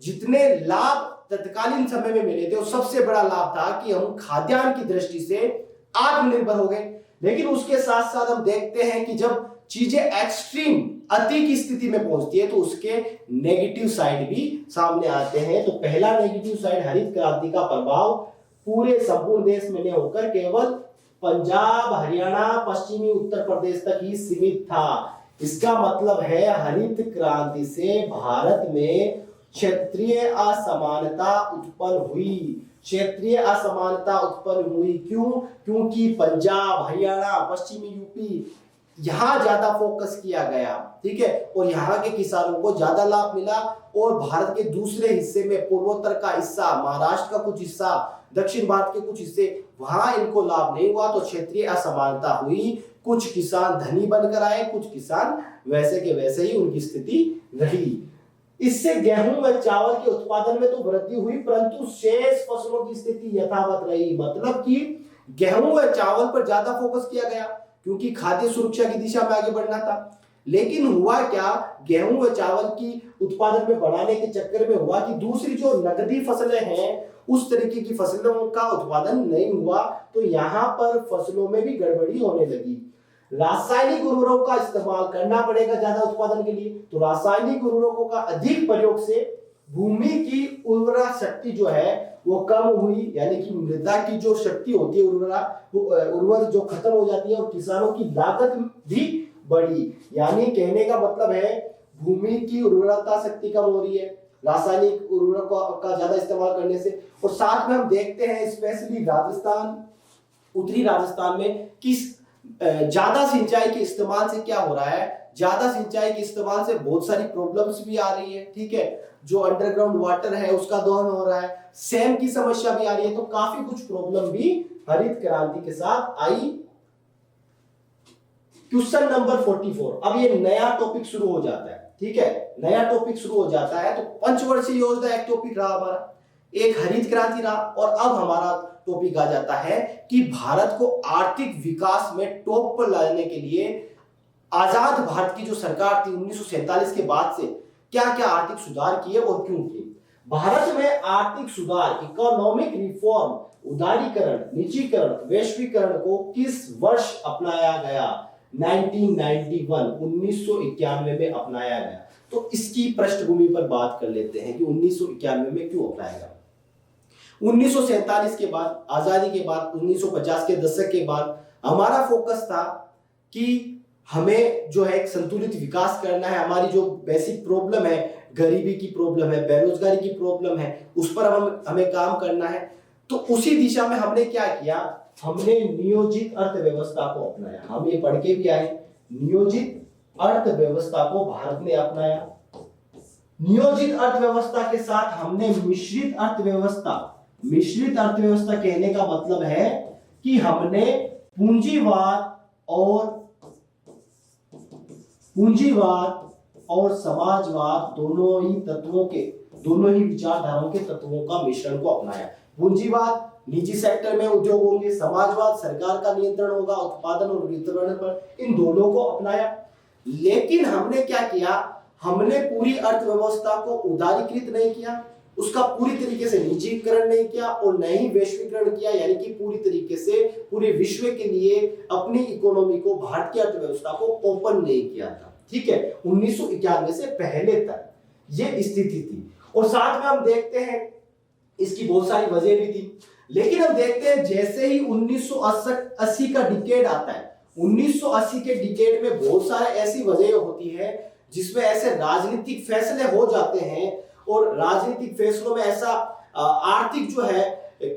जितने लाभ तत्कालीन समय में मिले थे, वो सबसे बड़ा लाभ था कि हम खाद्यान्न की दृष्टि से आत्मनिर्भर हो गए। लेकिन उसके साथ साथ हम देखते हैं कि जब चीजें एक्सट्रीम, अति की स्थिति में पहुंचती है, तो उसके नेगेटिव साइड भी सामने आते हैं। तो पहला नेगेटिव साइड, हरित क्रांति का प्रभाव पूरे संपूर्ण देश में नहीं होकर केवल पंजाब, हरियाणा, पश्चिमी उत्तर प्रदेश तक ही सीमित था। इसका मतलब है हरित क्रांति से भारत में क्षेत्रीय असमानता उत्पन्न हुई। क्यों? क्योंकि पंजाब, हरियाणा, पश्चिमी यूपी, यहां ज्यादा फोकस किया गया। ठीक है, और यहाँ के किसानों को ज्यादा लाभ मिला। और भारत के दूसरे हिस्से में, पूर्वोत्तर का हिस्सा, महाराष्ट्र का कुछ हिस्सा, दक्षिण भारत के कुछ हिस्से, वहां इनको लाभ नहीं हुआ। तो क्षेत्रीय असमानता हुई। कुछ किसान धनी बनकर आए, कुछ किसान वैसे के वैसे ही उनकी स्थिति रही। इससे गेहूं व चावल के उत्पादन में तो वृद्धि हुई, परंतु शेष फसलों की स्थिति यथावत रही। मतलब कि गेहूं व चावल पर ज्यादा फोकस किया गया क्योंकि खाद्य सुरक्षा की दिशा में आगे बढ़ना था। लेकिन हुआ क्या, गेहूं व चावल की उत्पादन में बढ़ाने के चक्कर में हुआ कि दूसरी जो नकदी फसलें हैं उस तरीके की फसलों का उत्पादन नहीं हुआ, तो यहां पर फसलों में भी गड़बड़ी होने लगी। रासायनिक उर्वरकों का इस्तेमाल करना पड़ेगा ज्यादा उत्पादन के लिए, तो रासायनिक उर्वरकों का अधिक प्रयोग से भूमि की उर्वरा शक्ति जो है वो कम हुई, यानी कि मृदा की जो शक्ति होती है उर्वर जो खत्म हो जाती है, और किसानों की लागत भी बढ़ी। यानी कहने का मतलब है भूमि की उर्वरता शक्ति कम हो रही है रासायनिक उर्वरकों का ज्यादा इस्तेमाल करने से। और साथ में हम देखते हैं स्पेशली राजस्थान, उत्तरी राजस्थान में किस ज्यादा सिंचाई के इस्तेमाल से क्या हो रहा है, ज्यादा सिंचाई के इस्तेमाल से बहुत सारी प्रॉब्लम्स भी आ रही है। ठीक है, जो अंडरग्राउंड वाटर है उसका दोहन हो रहा है, सेम की समस्या भी आ रही है, तो काफी कुछ प्रॉब्लम भी हरित क्रांति के साथ आई। Question number 44। अब ये नया टॉपिक शुरू हो जाता है। ठीक है, नया टॉपिक शुरू हो जाता है, तो पंचवर्षीय योजना एक टॉपिक रहा हमारा, एक हरित क्रांति रहा, और अब हमारा टॉपिक आ जाता है कि भारत को आर्थिक विकास में टॉप पर लाने के लिए आजाद भारत की जो सरकार थी 1947 के बाद से क्या क्या आर्थिक सुधार किए और क्यों किए। भारत में आर्थिक सुधार, इकोनॉमिक रिफॉर्म, उदारीकरण, निजीकरण, वैश्वीकरण को किस वर्ष अपनाया गया? 1991 में अपनाया गया। तो इसकी पृष्ठभूमि पर बात कर लेते हैं कि 1991 में क्यों अपनाया गया। 1947 के बाद, आजादी के बाद, 1950 के दशक के बाद हमारा फोकस था कि हमें जो है एक संतुलित विकास करना है। हमारी जो बेसिक प्रॉब्लम है, गरीबी की प्रॉब्लम है, बेरोजगारी की प्रॉब्लम है, उस पर हमें काम करना है। तो उसी दिशा में हमने क्या किया, हमने नियोजित अर्थव्यवस्था को अपनाया। हम ये पढ़ के भी आए, नियोजित अर्थव्यवस्था को भारत ने अपनाया। नियोजित अर्थव्यवस्था के साथ हमने मिश्रित अर्थव्यवस्था, मिश्रित अर्थव्यवस्था कहने का मतलब है कि हमने पूंजीवाद और समाजवाद दोनों ही विचारधाराओं के तत्वों का मिश्रण को अपनाया। पूंजीवाद निजी सेक्टर में उद्योग होंगे, समाजवाद सरकार का नियंत्रण होगा उत्पादन और वितरण पर, इन दोनों को अपनाया। लेकिन हमने क्या किया, हमने पूरी अर्थव्यवस्था को उदारीकृत नहीं किया, उसका पूरी तरीके से निजीकरण नहीं किया और न ही वैश्वीकरण किया, यानी कि पूरी तरीके से पूरे विश्व के लिए अपनी इकोनॉमी को, भारत की अर्थव्यवस्था को ओपन नहीं किया था। ठीक है, 1991 से पहले तक ये स्थिति थी। और साथ में हम देखते हैं इसकी बहुत सारी वजह भी थी। लेकिन हम देखते हैं जैसे ही 1980 का डिकेड आता है, 1980 के डिकेड में बहुत सारे ऐसी वजह होती है जिसमें ऐसे राजनीतिक फैसले हो जाते हैं, और राजनीतिक फैसलों में ऐसा आर्थिक जो है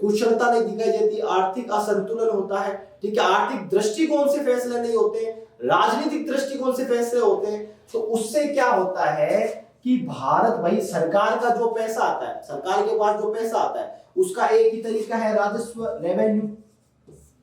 कुशलता नहीं दिखाई देती, आर्थिक असंतुलन होता है। ठीक है, आर्थिक दृष्टिकोण से फैसले नहीं होते, राजनीतिक दृष्टिकोण से फैसले होते हैं। तो उससे क्या होता है कि भारत, भाई सरकार का जो पैसा आता है, सरकार के पास जो पैसा आता है उसका एक ही तरीका है राजस्व,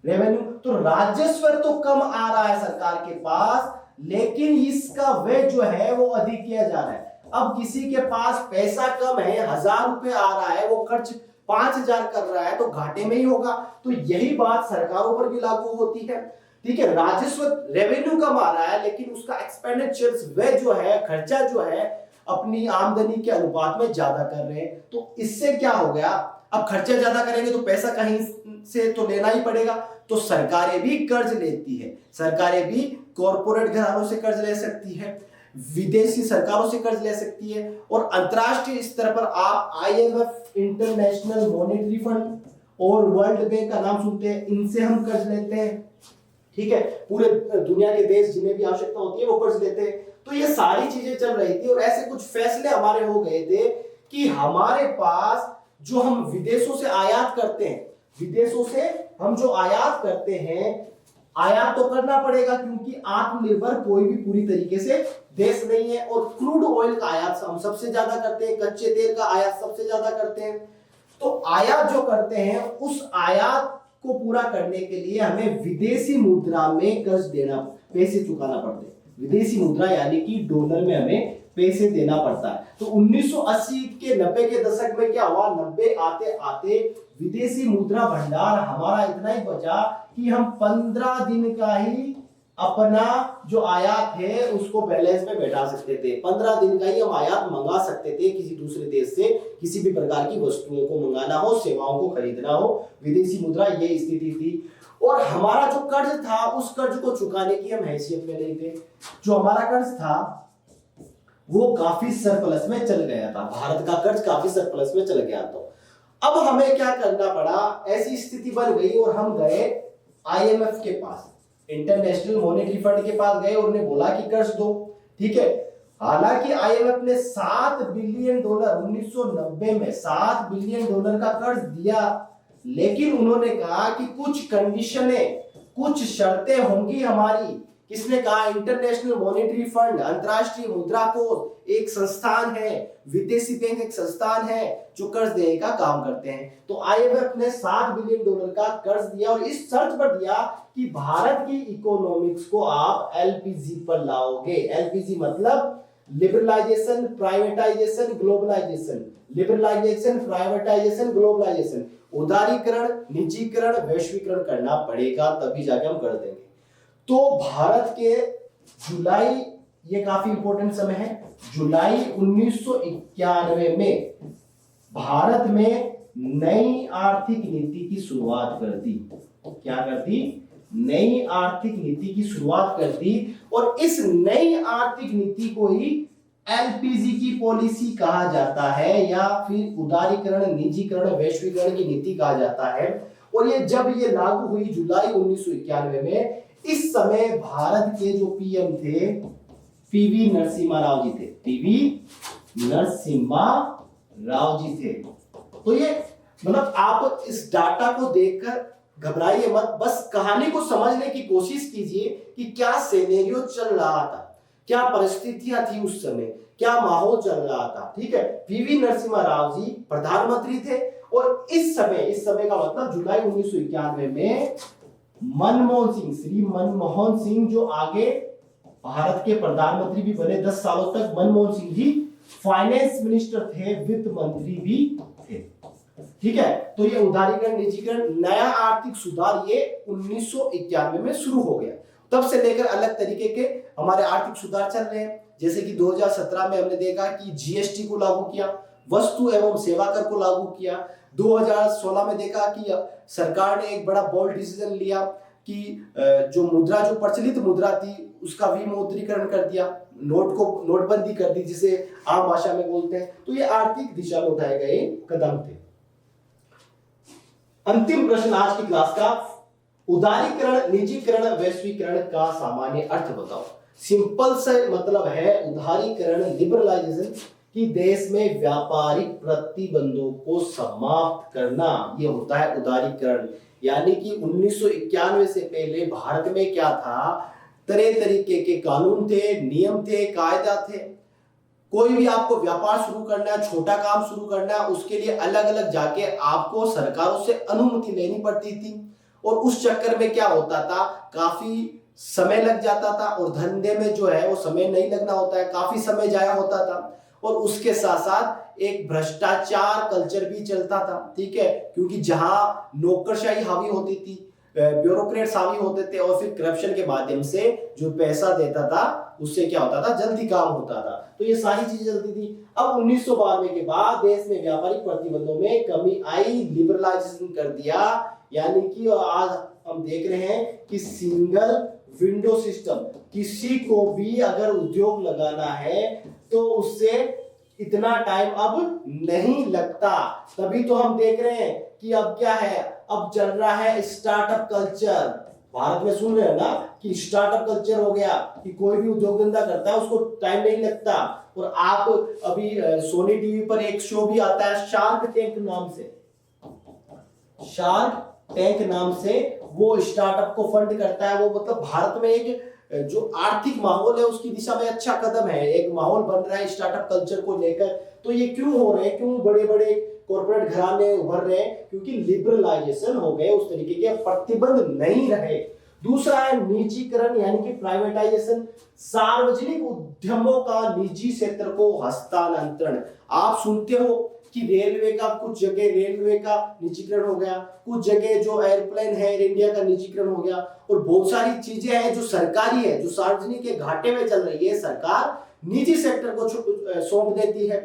रेवेन्यू। तो राजस्व तो कम आ रहा है सरकार के पास, लेकिन इसका व्यय जो है वो अधिक किया जा रहा है। अब किसी के पास पैसा कम है, 1000 रुपए आ रहा है, वो खर्च 5000 कर रहा है, तो घाटे में ही होगा। तो यही बात सरकारों पर भी लागू होती है। ठीक है, राजस्व, रेवेन्यू कम आ रहा है, लेकिन उसका एक्सपेंडिचर्स, व्यय जो है, खर्चा जो है, अपनी आमदनी के अनुपात में ज्यादा कर रहे हैं। तो इससे क्या हो गया, अब खर्चा ज्यादा करेंगे तो पैसा कहीं से तो लेना ही पड़ेगा, तो सरकारें भी कर्ज लेती है, सरकारें भी कॉर्पोरेट घरानों से कर्ज ले सकती है, विदेशी सरकारों से कर्ज ले सकती है, और अंतरराष्ट्रीय स्तर पर आप IMF, इंटरनेशनल मॉनेटरी फंड और वर्ल्ड बैंक का नाम सुनते हैं, इनसे हम कर्ज लेते हैं। ठीक है, पूरे दुनिया के देश जिन्हें भी आवश्यकता होती है वो कर्ज लेते हैं। तो ये सारी चीजें चल रही थी, और ऐसे कुछ फैसले हमारे हो गए थे कि हमारे पास जो हम विदेशों से आयात करते हैं, विदेशों से हम जो आयात करते हैं, आयात तो करना पड़ेगा क्योंकि आत्मनिर्भर कोई भी पूरी तरीके से देश नहीं है। और क्रूड ऑयल का आयात हम सबसे ज्यादा करते हैं, कच्चे तेल का आयात सबसे ज्यादा करते हैं। तो आयात जो करते हैं, उस आयात को पूरा करने के लिए हमें विदेशी मुद्रा में कर्ज देना, पैसे चुकाना पड़ते हैं। विदेशी मुद्रा यानी कि डॉलर में हमें पैसे देना पड़ता है। तो 1980 के 90 के दशक में क्या हुआ, 90 आते आते विदेशी मुद्रा भंडार हमारा इतना ही बचा कि हम 15 दिन का ही अपना जो आयात है उसको बैलेंस में बैठा सकते थे। 15 दिन का ही हम आयात मंगा सकते थे किसी दूसरे देश से, किसी भी प्रकार की वस्तुओं को मंगाना हो, सेवाओं को खरीदना हो, विदेशी मुद्रा, ये स्थिति थी। और हमारा जो कर्ज था उस कर्ज को चुकाने की हम हैसियत में नहीं थे। जो हमारा कर्ज था वो काफी सरप्लस में चल गया था, भारत का कर्ज काफी सरप्लस में चल गया। तो अब हमें क्या करना पड़ा, ऐसी स्थिति बन गई और हम गए आईएमएफ के पास, इंटरनेशनल मॉनेटरी फंड के पास गए और उन्हें बोला कि कर्ज दो। ठीक है, हालांकि आईएमएफ ने $7 बिलियन 1990 में $7 बिलियन का कर्ज दिया, लेकिन उन्होंने कहा कि कुछ कंडीशनें, कुछ शर्तें होंगी हमारी। किसने कहा, इंटरनेशनल मॉनेटरी फंड, अंतरराष्ट्रीय मुद्रा कोष एक संस्थान है, विदेशी बैंक एक संस्थान है जो कर्ज देने का काम करते हैं। तो आईएमएफ ने $7 बिलियन का कर्ज दिया और इस शर्त पर दिया कि भारत की इकोनॉमिक्स को आप एलपीजी पर लाओगे। एलपीजी मतलब liberalisation, privatisation, globalisation. Liberalisation, privatisation, globalisation, उदारीकरण, निजीकरण, वैश्वीकरण करना पड़ेगा, तभी जाके हम कर देंगे। तो भारत के जुलाई, ये काफी इंपॉर्टेंट समय है, जुलाई 1991 में भारत में नई आर्थिक नीति की शुरुआत कर दी। क्या कर दी, नई आर्थिक नीति की शुरुआत कर दी। और इस नई आर्थिक नीति को ही एलपीजी की पॉलिसी कहा जाता है, या फिर उदारीकरण, निजीकरण, वैश्वीकरण की नीति कहा जाता है। और ये जब ये लागू हुई जुलाई 1991 में, इस समय भारत के जो पीएम थे पीवी नरसिम्हा राव जी थे, पीवी नरसिम्हा राव जी थे। तो ये मतलब आप इस डाटा को देखकर घबराइए मत, बस कहानी को समझने की कोशिश कीजिए कि क्या सिनेरियो चल रहा था, क्या परिस्थितियां थी उस समय, क्या माहौल चल रहा था। ठीक है, पीवी नरसिम्हा राव जी प्रधानमंत्री थे और इस समय का मतलब जुलाई 1991 में मनमोहन सिंह, श्री मनमोहन सिंह जो आगे भारत के प्रधानमंत्री भी बने 10 सालों तक, मनमोहन सिंह जी फाइनेंस मिनिस्टर थे, वित्त मंत्री भी थे। ठीक है, तो ये उदारीकरण, निजीकरण, नया आर्थिक सुधार ये 1991 में शुरू हो गया। तब से लेकर अलग तरीके के हमारे आर्थिक सुधार चल रहे हैं। जैसे कि 2017 में हमने देखा कि जीएसटी को लागू किया, वस्तु एवं सेवा कर को लागू किया। 2016 में देखा कि सरकार ने एक बड़ा बोल्ड डिसीजन लिया कि जो मुद्रा, जो प्रचलित मुद्रा थी उसका विमुद्रीकरण कर दिया, नोट को नोटबंदी कर दी, जिसे आम भाषा में बोलते हैं। तो ये आर्थिक दिशा में उठाए गए कदम थे। अंतिम प्रश्न आज की क्लास का, उदारीकरण, निजीकरण, वैश्वीकरण का सामान्य अर्थ बताओ। सिंपल से मतलब है उदारीकरण, लिबरलाइजेशन, कि देश में व्यापारिक प्रतिबंधों को समाप्त करना, ये होता है उदारीकरण। यानी कि 1991 से पहले भारत में क्या था, तरह तरीके के कानून थे, नियम थे, कायदा थे। कोई भी आपको व्यापार शुरू करना है, छोटा काम शुरू करना है, उसके लिए अलग अलग जाके आपको सरकारों से अनुमति लेनी पड़ती थी। और उस चक्कर में क्या होता था, काफी समय लग जाता था, और धंधे में जो है वो समय नहीं लगना होता है, काफी समय जाया होता था। और उसके साथ साथ एक भ्रष्टाचार कल्चर भी चलता था। ठीक है, क्योंकि जहां नौकरशाही हावी होती थी, ब्यूरोक्रेट्स हावी होते थे, और फिर करप्शन के माध्यम से जो पैसा देता था उससे क्या होता था, जल्दी काम होता था। तो ये सारी चीजें चलती थी। अब 1992 के बाद देश में व्यापारिक प्रतिबंधों में कमी आई, लिबरलाइजेशन कर दिया। यानी कि आज हम देख रहे हैं कि सिंगल विंडो सिस्टम, किसी को भी अगर उद्योग लगाना है तो उससे इतना टाइम अब नहीं लगता। तभी तो हम देख रहे हैं कि अब क्या है, अब चल रहा है स्टार्टअप कल्चर। भारत में सुन रहे हैं ना कि स्टार्टअप कल्चर हो गया, कि कोई भी उद्योग धंधा करता है उसको टाइम नहीं लगता। और आप अभी सोनी टीवी पर एक शो भी आता है शार्क टैंक नाम से, शार्क टैंक नाम से, वो स्टार्टअप को फंड करता है। वो मतलब भारत में एक जो आर्थिक माहौल है उसकी दिशा में अच्छा कदम है, एक माहौल बन रहा है स्टार्टअप कल्चर को लेकर। तो ये क्यों हो रहे हैं, क्यों बड़े बड़े कॉर्पोरेट घराने उभर रहे हैं, क्योंकि लिबरलाइजेशन हो गए, उस तरीके के प्रतिबंध नहीं रहे। दूसरा है निजीकरण यानी कि प्राइवेटाइजेशन, सार्वजनिक उद्यमों का निजी क्षेत्र को हस्तांतरण। आप सुनते हो कि रेलवे का कुछ जगह रेलवे का निजीकरण हो गया, कुछ जगह जो एयरप्लेन है एयर इंडिया का निजीकरण हो गया, और बहुत सारी चीजें हैं जो सरकारी है, जो सार्वजनिक के घाटे में चल रही है, सरकार निजी सेक्टर को सौंप देती है।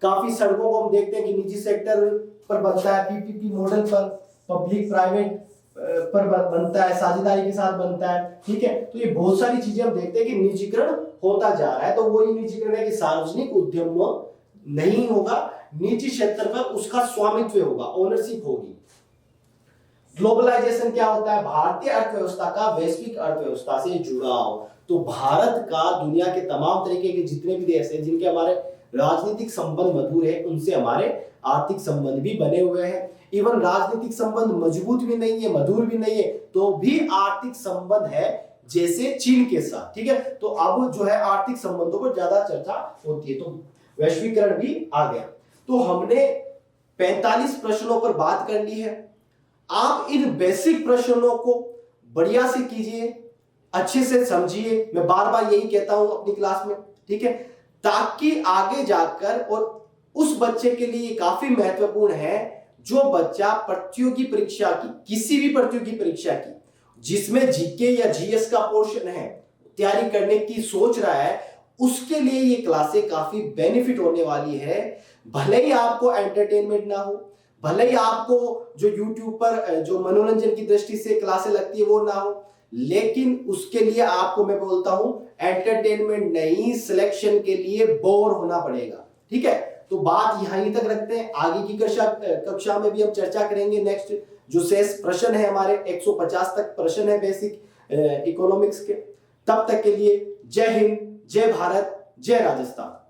काफी सड़कों को हम देखते हैं कि निजी सेक्टर पर बनता है, पीपीपी मॉडल पर, पब्लिक प्राइवेट पर बनता है, साझेदारी के साथ बनता है, ठीक है। तो ये बहुत सारी चीजें हम देखते हैं कि निजीकरण होता जा रहा है। तो वो ही निजीकरण है कि सार्वजनिक उद्यम नहीं होगा, निजी क्षेत्र पर उसका स्वामित्व होगा, ओनरशिप होगी। ग्लोबलाइजेशन क्या होता है? भारतीय अर्थव्यवस्था का वैश्विक अर्थव्यवस्था से जुड़ाव। तो भारत का दुनिया के तमाम तरीके के जितने भी देश हैं जिनके हमारे राजनीतिक संबंध मधुर है, उनसे हमारे आर्थिक संबंध भी बने हुए हैं। इवन राजनीतिक संबंध मजबूत भी नहीं है, मधुर भी नहीं है, तो भी आर्थिक संबंध है, जैसे चीन के साथ, ठीक है। तो अब जो है आर्थिक संबंधों पर ज्यादा चर्चा होती है, तो वैश्वीकरण भी आ गया। तो हमने 45 प्रश्नों पर बात कर ली है। आप इन बेसिक प्रश्नों को बढ़िया से कीजिए, अच्छे से समझिए, मैं बार बार यही कहता हूं अपनी क्लास में, ठीक है, ताकि आगे जाकर, और उस बच्चे के लिए काफी महत्वपूर्ण है जो बच्चा प्रतियोगी परीक्षा की, किसी भी प्रतियोगी परीक्षा की जिसमें जीके या जीएस का पोर्शन है, तैयारी करने की सोच रहा है, उसके लिए ये क्लासें काफी बेनिफिट होने वाली है। भले ही आपको एंटरटेनमेंट ना हो, भले ही आपको जो यूट्यूब पर जो मनोरंजन की दृष्टि से क्लासें लगती है वो ना हो, लेकिन उसके लिए आपको मैं बोलता हूं एंटरटेनमेंट नहीं, सिलेक्शन के लिए बोर होना पड़ेगा, ठीक है। तो बात यहीं तक रखते हैं, आगे की कक्षा में भी हम चर्चा करेंगे। नेक्स्ट जो शेष प्रश्न है हमारे 150 तक प्रश्न है बेसिक इकोनॉमिक्स के। तब तक के लिए जय हिंद, जय भारत, जय राजस्थान।